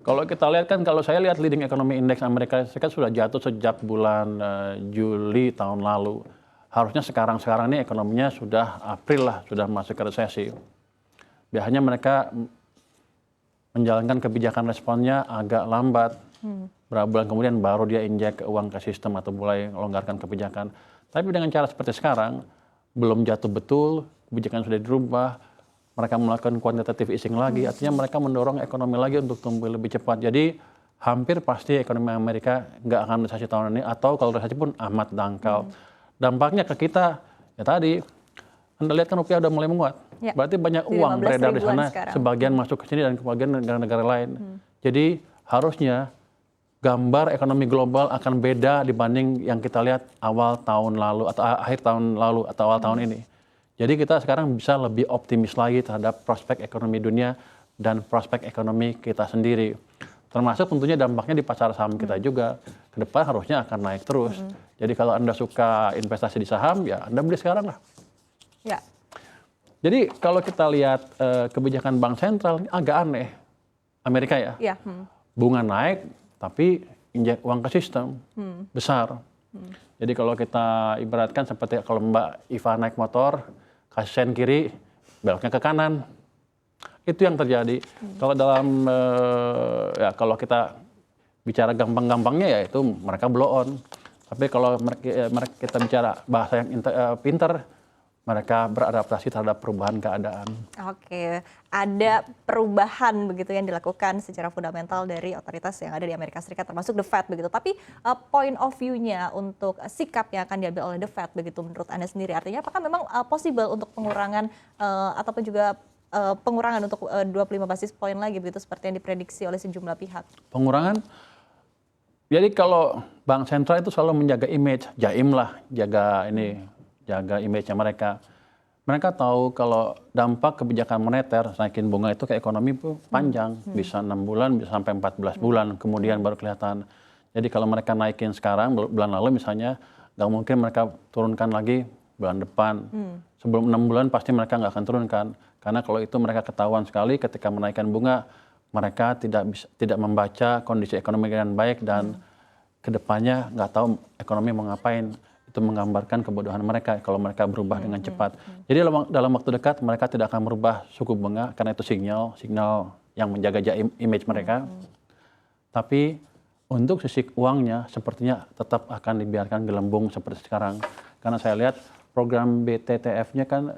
Kalau kita lihat kan, kalau saya lihat leading economy index Amerika Serikat sudah jatuh sejak bulan Juli tahun lalu. Harusnya sekarang ini ekonominya sudah April lah, sudah masuk ke resesi. Biasanya mereka menjalankan kebijakan responnya agak lambat. Berapa bulan kemudian baru dia injek uang ke sistem atau mulai melonggarkan kebijakan. Tapi dengan cara seperti sekarang, belum jatuh betul, kebijakan sudah dirubah, mereka melakukan quantitative easing lagi, artinya mereka mendorong ekonomi lagi untuk tumbuh lebih cepat. Jadi hampir pasti ekonomi Amerika nggak akan resesi tahun ini, atau kalau resesi pun amat dangkal. Dampaknya ke kita, ya tadi, Anda lihat kan rupiah udah mulai menguat. Ya. Berarti banyak uang beredar di sana, sebagian masuk ke sini dan kebagian negara-negara lain. Jadi harusnya gambar ekonomi global akan beda dibanding yang kita lihat awal tahun lalu, atau akhir tahun lalu, atau awal tahun ini. Jadi kita sekarang bisa lebih optimis lagi terhadap prospek ekonomi dunia dan prospek ekonomi kita sendiri. Termasuk tentunya dampaknya di pasar saham kita juga. Ke depan harusnya akan naik terus. Jadi kalau Anda suka investasi di saham, ya Anda beli sekarang lah. Ya. Jadi kalau kita lihat kebijakan bank sentral, agak aneh. Amerika ya. Bunga naik, tapi injek uang ke sistem. Besar. Jadi kalau kita ibaratkan seperti kalau Mbak Iva naik motor, kasih sen kiri, beloknya ke kanan. Itu yang terjadi. Kalau dalam, ya kalau kita bicara gampang-gampangnya ya itu mereka blow on. Tapi kalau kita bicara bahasa yang pinter, mereka beradaptasi terhadap perubahan keadaan. Oke, ada perubahan begitu yang dilakukan secara fundamental dari otoritas yang ada di Amerika Serikat, termasuk The Fed begitu. Tapi point of view-nya untuk sikap yang akan diambil oleh The Fed begitu menurut Anda sendiri, artinya apakah memang possible untuk pengurangan ataupun juga pengurangan untuk 25 basis poin lagi begitu seperti yang diprediksi oleh sejumlah pihak? Pengurangan? Jadi kalau bank sentral itu selalu menjaga image, jaim lah, jaga image-nya mereka. Mereka tahu kalau dampak kebijakan moneter, naikin bunga itu ke ekonomi itu panjang, bisa 6 bulan, bisa sampai 14 bulan, kemudian baru kelihatan. Jadi kalau mereka naikin sekarang, bulan lalu misalnya, nggak mungkin mereka turunkan lagi bulan depan. Sebelum 6 bulan pasti mereka nggak akan turunkan. Karena kalau itu mereka ketahuan sekali ketika menaikkan bunga, mereka tidak membaca kondisi ekonomi dengan baik dan kedepannya nggak tahu ekonomi mau ngapain. Itu menggambarkan kebodohan mereka kalau mereka berubah dengan cepat. Jadi dalam waktu dekat mereka tidak akan merubah suku bunga karena itu signal yang menjaga image mereka. Tapi untuk sisi uangnya sepertinya tetap akan dibiarkan gelembung seperti sekarang. Karena saya lihat program BTTF-nya kan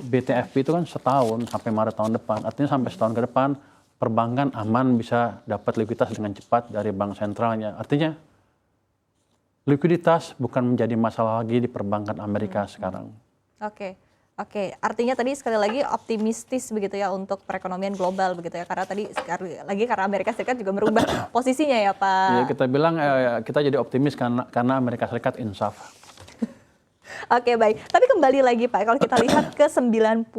BTFP itu kan setahun sampai Maret tahun depan. Artinya sampai setahun ke depan perbankan aman bisa dapat likuiditas dengan cepat dari bank sentralnya. Artinya likuiditas bukan menjadi masalah lagi di perbankan Amerika sekarang. Oke. Artinya tadi sekali lagi optimistis begitu ya untuk perekonomian global begitu ya. Karena tadi sekali lagi karena Amerika Serikat juga merubah posisinya ya Pak. Ya, kita bilang kita jadi optimis karena Amerika Serikat insaf. Oke, baik. Tapi kembali lagi Pak, kalau kita lihat ke 90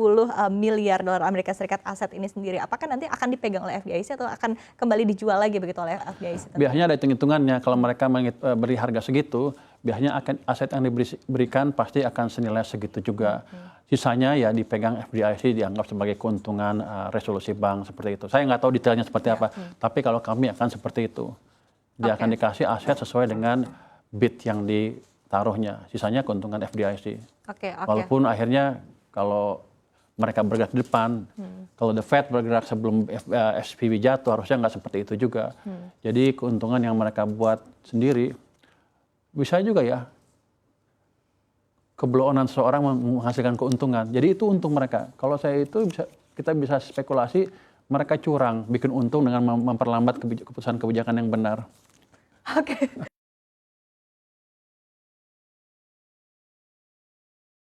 miliar dolar Amerika Serikat aset ini sendiri, apakah nanti akan dipegang oleh FDIC atau akan kembali dijual lagi begitu oleh FDIC? Biasanya ada hitung-hitungannya, kalau mereka beri harga segitu, biasanya aset yang diberikan pasti akan senilai segitu juga. Sisanya ya dipegang FDIC, dianggap sebagai keuntungan resolusi bank seperti itu. Saya nggak tahu detailnya seperti apa, tapi kalau kami akan seperti itu. Dia akan dikasih aset sesuai dengan bid yang ditaruhnya, sisanya keuntungan FDIC. Walaupun akhirnya kalau mereka bergerak di depan, kalau The Fed bergerak sebelum SVB jatuh harusnya nggak seperti itu juga. Jadi keuntungan yang mereka buat sendiri bisa juga ya keblowonan seseorang menghasilkan keuntungan. Jadi itu untung mereka. Kalau saya itu kita bisa spekulasi mereka curang bikin untung dengan memperlambat keputusan kebijakan yang benar.